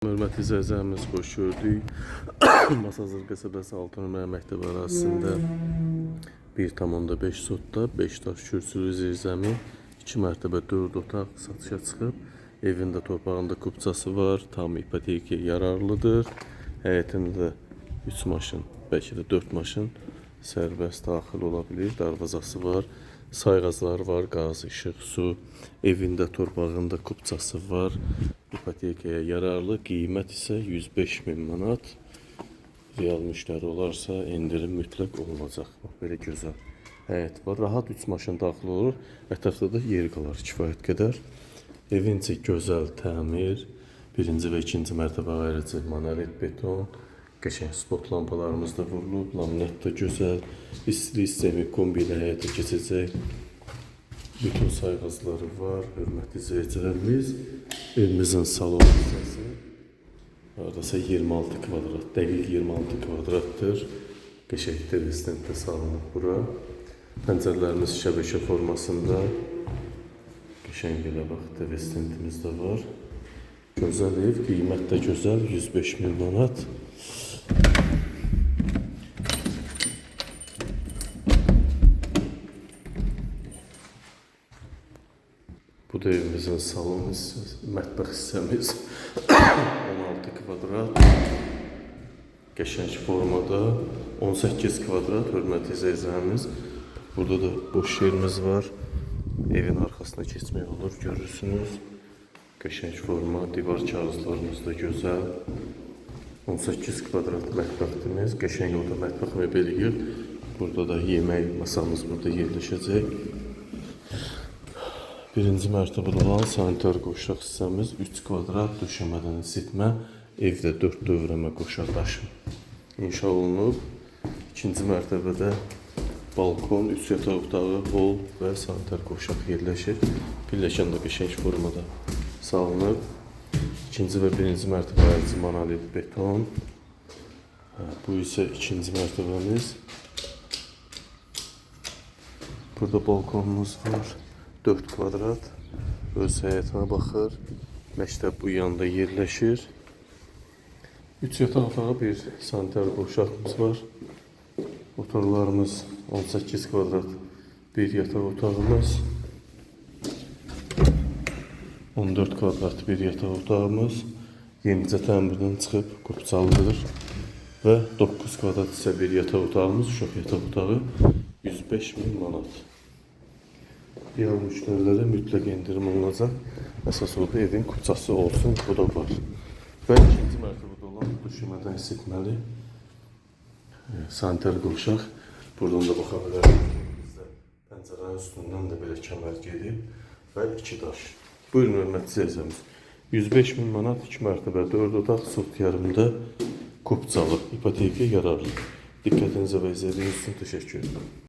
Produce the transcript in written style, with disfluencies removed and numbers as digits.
Hörmətli izləyicilərimiz, xoş gördük. Masazır qəsəbəsi 6 nömrə məktəb ərazisində 1,5 sotda 5 daş kürsülü zirzəmi 2 mərtəbə 4 otaq satışa çıxıb. Evində torpağında kupçası var, tam ipotekaya yararlıdır. Həyətində 3 maşın, bəlkə də 4 maşın sərbəst daxil ola bilir. Darvazası var, sayğacları var, qaz, işıq, su. Evində torpağında kupçası var. İpotekaya yararlı, qiymət isə 105.000 manat. Real müştəri olarsa indirim mütləq olunacaq. Bax, belə gözəl həyət var. Rahat 3 maşın daxil olur. Ətrafda da yer qalar kifayət qədər. Evin içi gözəl təmir. Birinci və ikinci mərtəbə ayrıcı monolit beton. Qəşəng spot lampalarımız da vurulub. Laminat da gözəl. İstilik sistemi kombi ilə həyata keçəcək. Bütün sayğacları var. Hörmətli izləyicilərimiz, evimizin salon hissəsi haradasa 26 kvadrat, dəqiq 26 kvadratdır. Qəşəng telestentdə salınıb bura. Pəncərələrimiz şəbəkə formasında. Qəşəng belə bax, telestentimiz də var. Gözəl ev, qiymət də gözəl, 105.000 manat. Bu da evimizin salon hissəsi, mətbəx hissəmiz 16 kvadrat, qəşəng formada 18 kvadrat, hörmətli izləyicilərimiz. Burada da boş yerimiz var, evin arxasına keçmək olur, görürsünüz. Qəşəng forma, divar kağızlarımız da gözəl. 18 kvadrat mətbəximiz, qəşəng orada mətbəx mebeli yığ. Burada da yemək masamız burada yerləşəcək. Birinci mərtəbədə olan sanitar qoşaq hissəmiz 3 kvadrat döşəmədən isitmə, evdə 4 dövrəmə qoşaq daşı inşa olunub. İkinci mərtəbədə balkon, 3 yataq otağı, hol və sanitar qoşaq yerləşir. Birləşən də qəşəng formada salınıb. İkinci və birinci mərtəbə ayrıcı monolit beton. Bu isə ikinci mərtəbəmiz. Burada balkonumuz var. 4 kvadrat, öz həyətinə baxır. Məktəb bu yanda yerləşir. 3 yataq otağı, bir sanitar qoşağımız var. Otaqlarımız 18 kvadrat, bir yataq otağımız. 14 kvadrat bir yataq otağımız. Yenicə təmirdən çıxıb, qopçalıdır. Və 9 kvadrat isə bir yataq otağımız, uşaq yataq otağı 105.000 manat. Real müştərilərə mütləq indirim olunacaq. Əsas oldu, evin kupçası olsun, bu da var. Və ikinci mərtəbədə olan döşəmədən isitməli sanitar qoşaq. Buradan da baxa bilərsiniz. Pəncərənin üstündən də belə kəmər gedib və 2 daş. Buyurun, hörmətli izləyicilərimiz. 105.000 manat, 2 mərtəbə, 4 otaq, sot yarımda kupçalı, ipotekaya yararlı. Diqqətinizə və izlədiyiniz üçün təşəkkür ederim.